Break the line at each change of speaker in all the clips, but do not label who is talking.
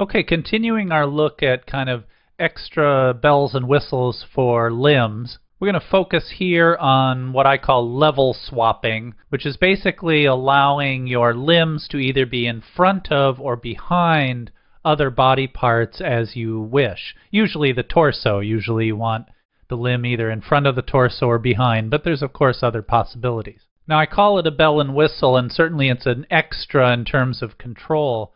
Okay, continuing our look at kind of extra bells and whistles for limbs, we're going to focus here on what I call level swapping, which is basically allowing your limbs to either be in front of or behind other body parts as you wish. Usually the torso. Usually you want the limb either in front of the torso or behind, but there's of course other possibilities. Now I call it a bell and whistle, and certainly it's an extra in terms of control.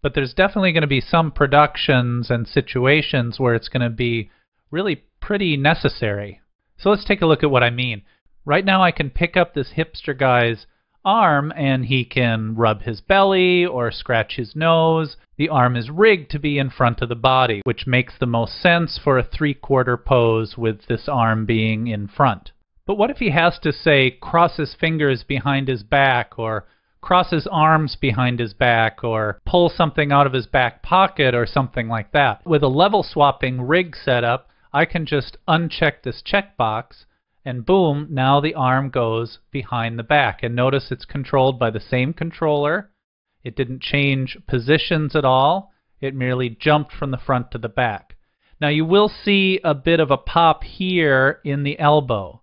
But there's definitely going to be some productions and situations where it's going to be really pretty necessary. So let's take a look at what I mean. Right now I can pick up this hipster guy's arm and he can rub his belly or scratch his nose. The arm is rigged to be in front of the body, which makes the most sense for a three-quarter pose with this arm being in front. But what if he has to, say, cross his fingers behind his back, or cross his arms behind his back, or pull something out of his back pocket or something like that? With a level swapping rig setup, I can just uncheck this checkbox and boom, now the arm goes behind the back. And notice it's controlled by the same controller. It didn't change positions at all. It merely jumped from the front to the back. Now you will see a bit of a pop here in the elbow.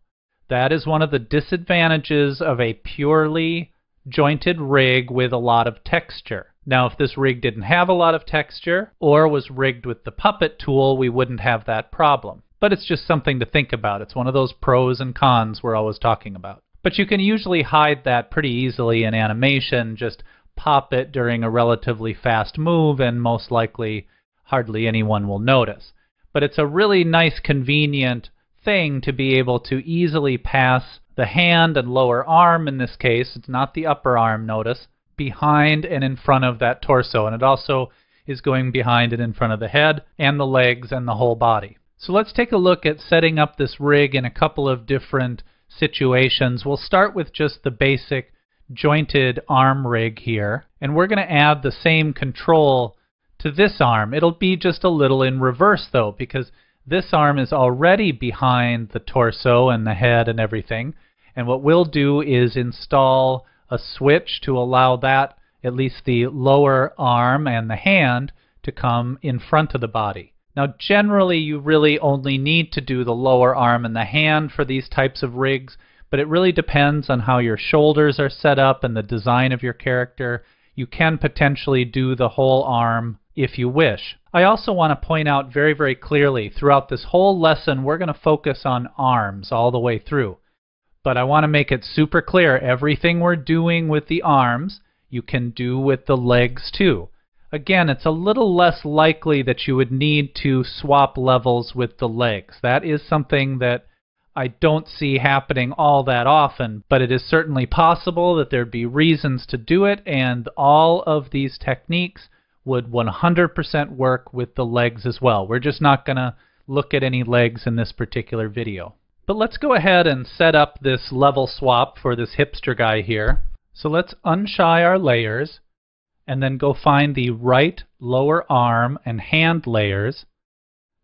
That is one of the disadvantages of a purely jointed rig with a lot of texture. Now if this rig didn't have a lot of texture or was rigged with the puppet tool, we wouldn't have that problem. But it's just something to think about. It's one of those pros and cons we're always talking about. But you can usually hide that pretty easily in animation. Just pop it during a relatively fast move and most likely hardly anyone will notice. But it's a really nice, convenient thing to be able to easily pass the hand and lower arm, in this case, it's not the upper arm, notice, behind and in front of that torso. And it also is going behind and in front of the head and the legs and the whole body. So let's take a look at setting up this rig in a couple of different situations. We'll start with just the basic jointed arm rig here. And we're going to add the same control to this arm. It'll be just a little in reverse though, because this arm is already behind the torso and the head and everything. And what we'll do is install a switch to allow that, at least the lower arm and the hand, to come in front of the body. Now generally you really only need to do the lower arm and the hand for these types of rigs, but it really depends on how your shoulders are set up and the design of your character. You can potentially do the whole arm if you wish. I also want to point out very, very clearly, throughout this whole lesson we're going to focus on arms all the way through. But I want to make it super clear, everything we're doing with the arms, you can do with the legs too. Again, it's a little less likely that you would need to swap levels with the legs. That is something that I don't see happening all that often, but it is certainly possible that there'd be reasons to do it, and all of these techniques would 100% work with the legs as well. We're just not going to look at any legs in this particular video. But let's go ahead and set up this level swap for this hipster guy here. So let's unshy our layers and then go find the right lower arm and hand layers.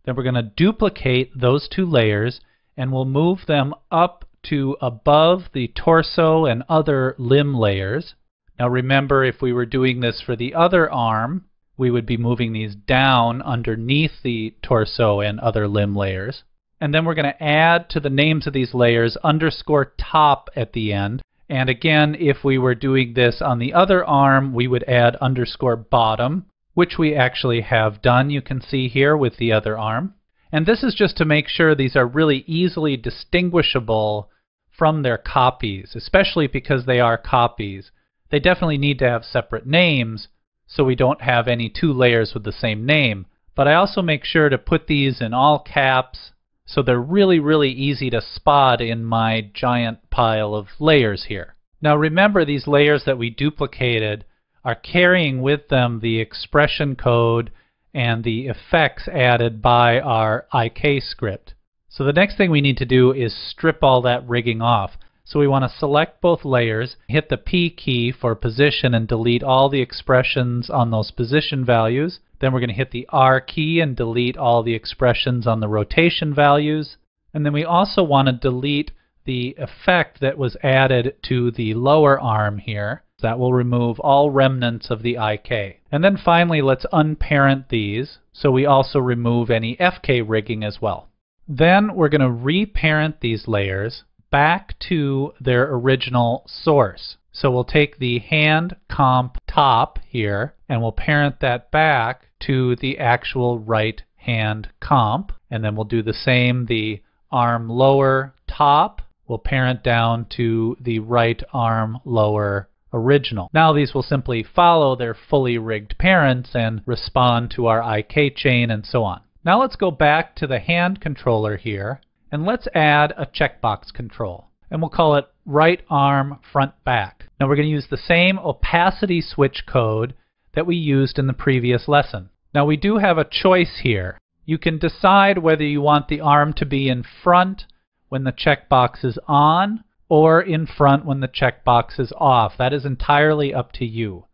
Then we're going to duplicate those two layers and we'll move them up to above the torso and other limb layers. Now remember, if we were doing this for the other arm, we would be moving these down underneath the torso and other limb layers. And then we're going to add to the names of these layers _top at the end. And again, if we were doing this on the other arm, we would add _bottom, which we actually have done, you can see here, with the other arm. And this is just to make sure these are really easily distinguishable from their copies, especially because they are copies. They definitely need to have separate names, so we don't have any two layers with the same name. But I also make sure to put these in all caps, so they're really, really easy to spot in my giant pile of layers here. Now remember, these layers that we duplicated are carrying with them the expression code and the effects added by our IK script. So the next thing we need to do is strip all that rigging off. So we want to select both layers, hit the P key for position and delete all the expressions on those position values. Then we're going to hit the R key and delete all the expressions on the rotation values. And then we also want to delete the effect that was added to the lower arm here. That will remove all remnants of the IK. And then finally, let's unparent these, so we also remove any FK rigging as well. Then we're going to reparent these layers back to their original source. So we'll take the hand comp top here, and we'll parent that back to the actual right hand comp. And then we'll do the same, the arm lower top. We'll parent down to the right arm lower original. Now these will simply follow their fully rigged parents and respond to our IK chain and so on. Now let's go back to the hand controller here, and let's add a checkbox control. And we'll call it right arm front back. Now we're going to use the same opacity switch code that we used in the previous lesson. Now we do have a choice here. You can decide whether you want the arm to be in front when the checkbox is on, or in front when the checkbox is off. That is entirely up to you.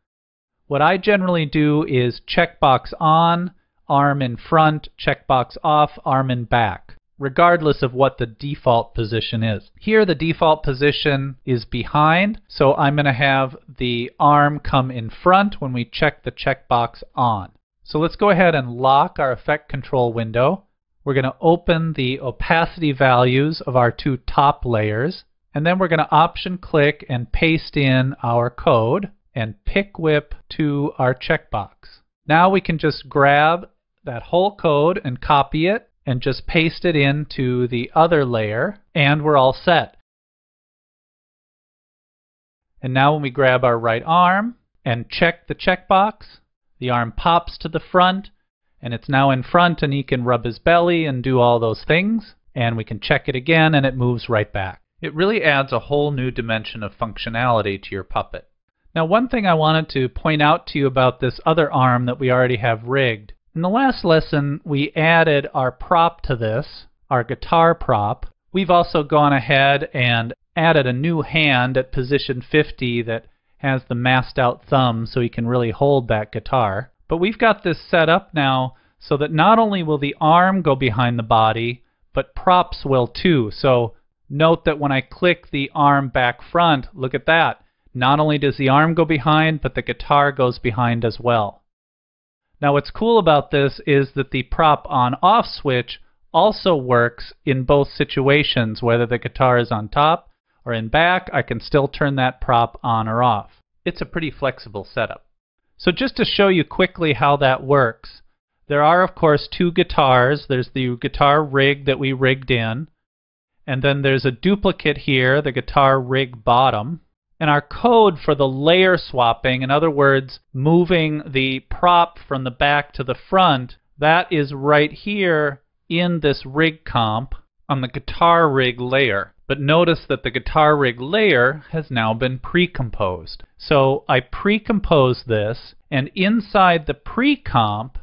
What I generally do is checkbox on, arm in front, checkbox off, arm in back, regardless of what the default position is. Here the default position is behind, so I'm going to have the arm come in front when we check the checkbox on. So let's go ahead and lock our effect control window. We're going to open the opacity values of our two top layers. And then we're going to option click and paste in our code and pick whip to our checkbox. Now we can just grab that whole code and copy it and just paste it into the other layer, and we're all set. And now when we grab our right arm and check the checkbox, the arm pops to the front, and it's now in front, and he can rub his belly and do all those things. And we can check it again, and it moves right back. It really adds a whole new dimension of functionality to your puppet. Now, one thing I wanted to point out to you about this other arm that we already have rigged. In the last lesson, we added our prop to this, our guitar prop. We've also gone ahead and added a new hand at position 50 that has the masked out thumb so he can really hold that guitar. But we've got this set up now so that not only will the arm go behind the body, but props will too. So note that when I click the arm back front, look at that. Not only does the arm go behind, but the guitar goes behind as well. Now what's cool about this is that the prop on-off switch also works in both situations. Whether the guitar is on top or in back, I can still turn that prop on or off. It's a pretty flexible setup. So just to show you quickly how that works, there are of course two guitars. There's the guitar rig that we rigged in, and then there's a duplicate here, the guitar rig bottom. And our code for the layer swapping, in other words, moving the prop from the back to the front, that is right here in this rig comp on the guitar rig layer. But notice that the guitar rig layer has now been pre-composed. So I pre-compose this, and inside the pre-comp,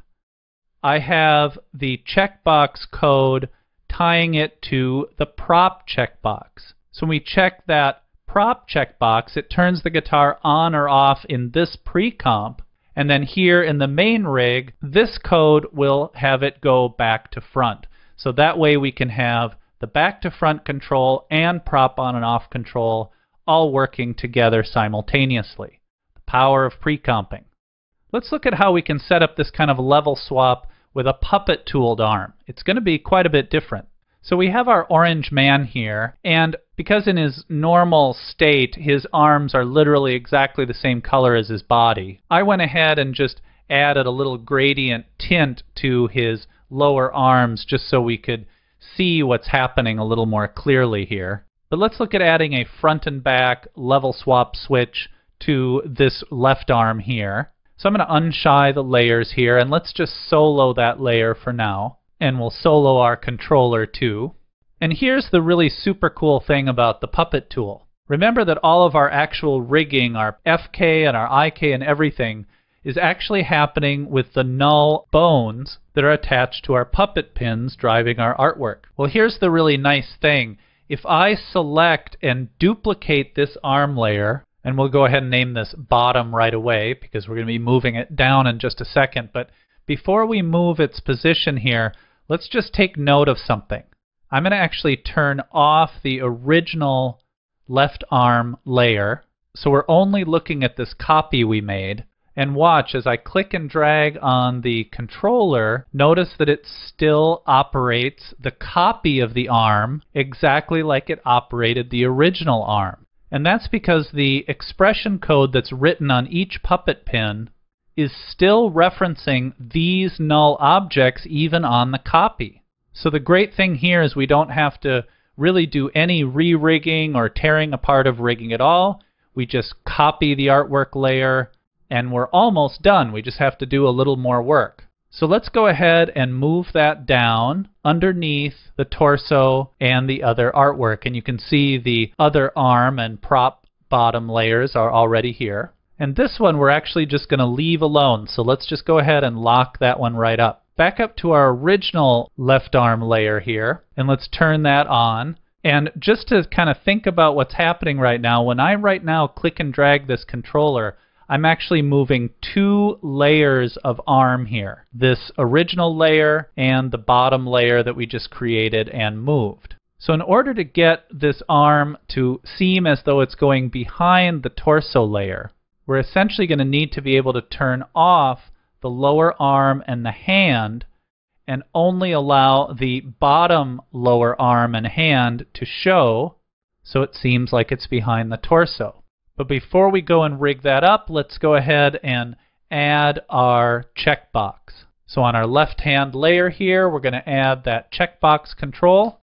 I have the checkbox code tying it to the prop checkbox. So when we check that prop checkbox, it turns the guitar on or off in this pre-comp, and then here in the main rig, this code will have it go back to front. So that way we can have the back to front control and prop on and off control all working together simultaneously. The power of pre-comping. Let's look at how we can set up this kind of level swap with a puppet tooled arm. It's going to be quite a bit different. So we have our orange man here, and because in his normal state his arms are literally exactly the same color as his body, I went ahead and just added a little gradient tint to his lower arms just so we could see what's happening a little more clearly here. But let's look at adding a front and back level swap switch to this left arm here. So I'm going to unshy the layers here, and let's just solo that layer for now. And we'll solo our controller too. And here's the really super cool thing about the puppet tool. Remember that all of our actual rigging, our FK and our IK and everything, is actually happening with the null bones that are attached to our puppet pins driving our artwork. Well, here's the really nice thing. If I select and duplicate this arm layer, and we'll go ahead and name this bottom right away because we're going to be moving it down in just a second, but before we move its position here, let's just take note of something. I'm going to actually turn off the original left arm layer, So we're only looking at this copy we made. And watch, as I click and drag on the controller, notice that it still operates the copy of the arm exactly like it operated the original arm. And that's because the expression code that's written on each puppet pin is still referencing these null objects even on the copy. So the great thing here is we don't have to really do any re-rigging or tearing apart of rigging at all. We just copy the artwork layer, and we're almost done. We just have to do a little more work. So let's go ahead and move that down underneath the torso and the other artwork. And you can see the other arm and prop bottom layers are already here. And this one we're actually just going to leave alone. So let's just go ahead and lock that one right up. Back up to our original left arm layer here, and let's turn that on. And just to kind of think about what's happening right now, when I right now click and drag this controller, I'm actually moving two layers of arm here. This original layer and the bottom layer that we just created and moved. So in order to get this arm to seem as though it's going behind the torso layer, we're essentially going to need to be able to turn off the lower arm and the hand and only allow the bottom lower arm and hand to show so it seems like it's behind the torso. But before we go and rig that up, let's go ahead and add our checkbox. So on our left-hand layer here, we're going to add that checkbox control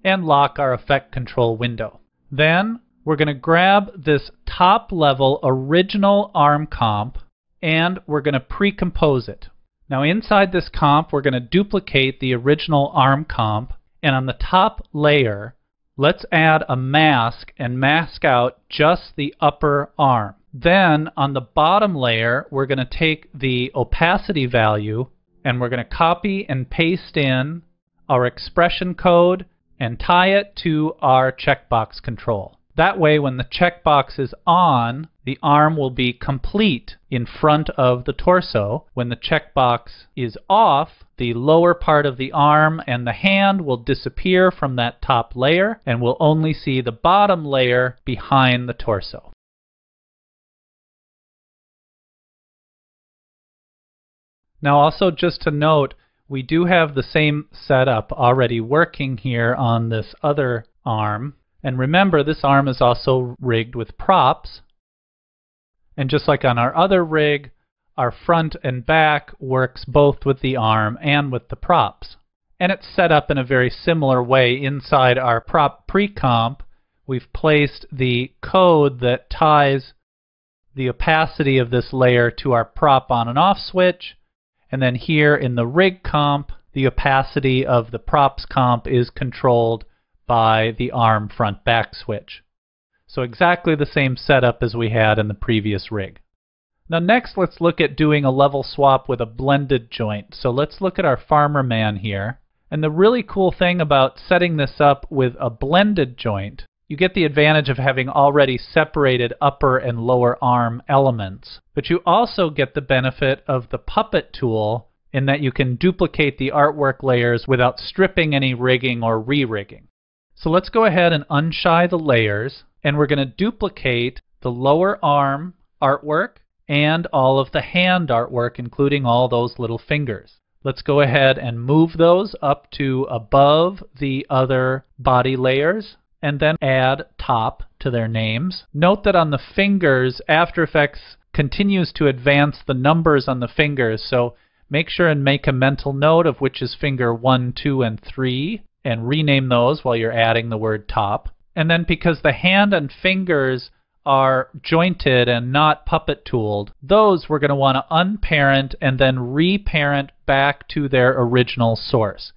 and lock our effect control window. Then we're going to grab this top-level original arm comp and we're going to pre-compose it. Now inside this comp, we're going to duplicate the original arm comp, and on the top layer, let's add a mask and mask out just the upper arm. Then on the bottom layer, we're going to take the opacity value and we're going to copy and paste in our expression code and tie it to our checkbox control. That way, when the checkbox is on, the arm will be complete in front of the torso. When the checkbox is off, the lower part of the arm and the hand will disappear from that top layer, and we'll only see the bottom layer behind the torso. Now also just to note, we do have the same setup already working here on this other arm. And remember, this arm is also rigged with props. And just like on our other rig, our front and back works both with the arm and with the props. And it's set up in a very similar way. Inside our prop pre-comp, we've placed the code that ties the opacity of this layer to our prop on and off switch. And then here in the rig comp, the opacity of the props comp is controlled by the arm front back switch. So exactly the same setup as we had in the previous rig. Now next let's look at doing a level swap with a blended joint. So let's look at our Farmer Man here. And the really cool thing about setting this up with a blended joint, you get the advantage of having already separated upper and lower arm elements. But you also get the benefit of the puppet tool in that you can duplicate the artwork layers without stripping any rigging or re-rigging. So let's go ahead and unshy the layers, and we're going to duplicate the lower arm artwork and all of the hand artwork, including all those little fingers. Let's go ahead and move those up to above the other body layers, and then add top to their names. Note that on the fingers, After Effects continues to advance the numbers on the fingers, so make sure and make a mental note of which is finger 1, 2, and 3. And rename those while you're adding the word top. And then because the hand and fingers are jointed and not puppet tooled, those we're going to want to unparent and then reparent back to their original source.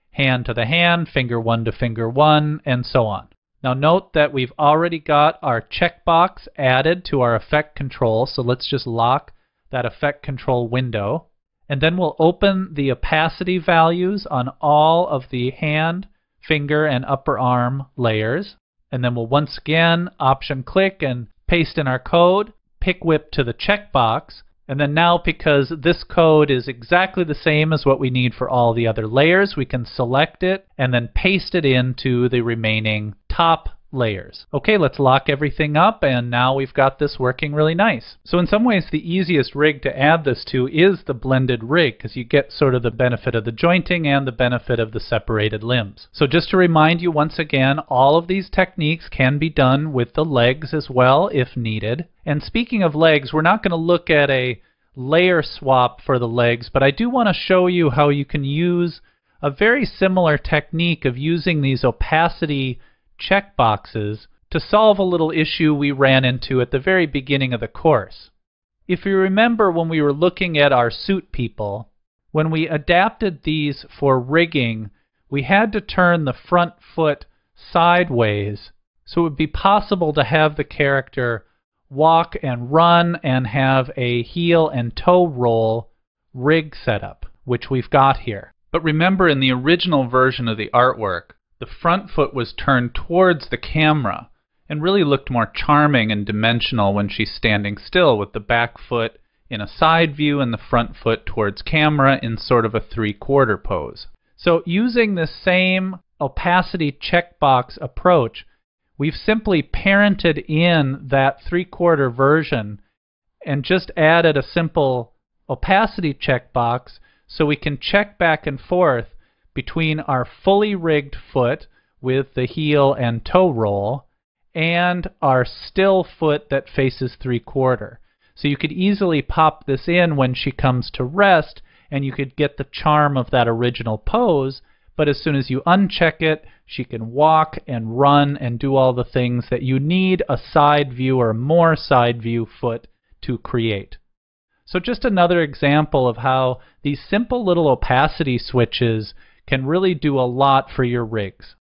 Hand to the hand, finger 1 to finger 1, and so on. Now note that we've already got our checkbox added to our effect control, so let's just lock that effect control window. And then we'll open the opacity values on all of the hand, finger, and upper arm layers. And then we'll once again option click and paste in our code, pick whip to the checkbox. And then now, because this code is exactly the same as what we need for all the other layers, we can select it and then paste it into the remaining top layers. Okay, let's lock everything up, and now we've got this working really nice. So in some ways the easiest rig to add this to is the blended rig, because you get sort of the benefit of the jointing and the benefit of the separated limbs. So just to remind you once again, all of these techniques can be done with the legs as well if needed. And speaking of legs, we're not going to look at a layer swap for the legs, but I do want to show you how you can use a very similar technique of using these opacity checkboxes to solve a little issue we ran into at the very beginning of the course. If you remember when we were looking at our suit people, when we adapted these for rigging, we had to turn the front foot sideways so it would be possible to have the character walk and run and have a heel and toe roll rig setup, which we've got here. But remember, in the original version of the artwork, the front foot was turned towards the camera and really looked more charming and dimensional when she's standing still, with the back foot in a side view and the front foot towards camera in sort of a 3/4 pose. So using the same opacity checkbox approach, we've simply parented in that 3/4 version and just added a simple opacity checkbox so we can check back and forth between our fully rigged foot with the heel and toe roll and our still foot that faces 3/4. So you could easily pop this in when she comes to rest and you could get the charm of that original pose, but as soon as you uncheck it, she can walk and run and do all the things that you need a side view or more side view foot to create. So just another example of how these simple little opacity switches can really do a lot for your rigs.